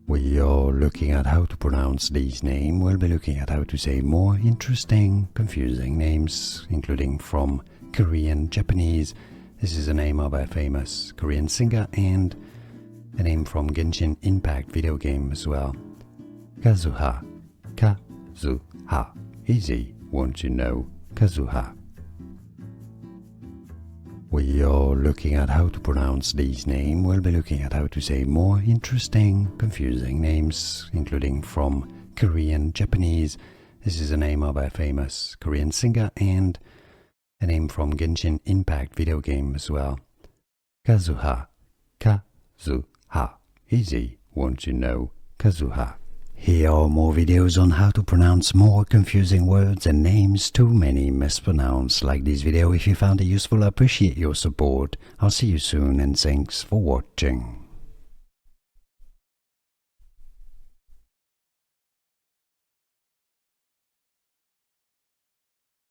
We are looking at how to pronounce these names. We'll be looking at how to say more interesting, confusing names, including from Korean, Japanese. This is a name of a famous Korean singer and a name from Genshin Impact video game as well. Kazuha, Kazuha. Easy, won't you know? Kazuha. We are looking at how to pronounce these names. We'll be looking at how to say more interesting, confusing names, including from Korean, Japanese. This is a name of a famous Korean singer and a name from Genshin Impact video game as well. Kazuha, Kazuha. Easy, won't you know? Kazuha. Here are more videos on how to pronounce more confusing words and names too many mispronounced. Like this video if you found it useful. I appreciate your support. I'll see you soon and thanks for watching.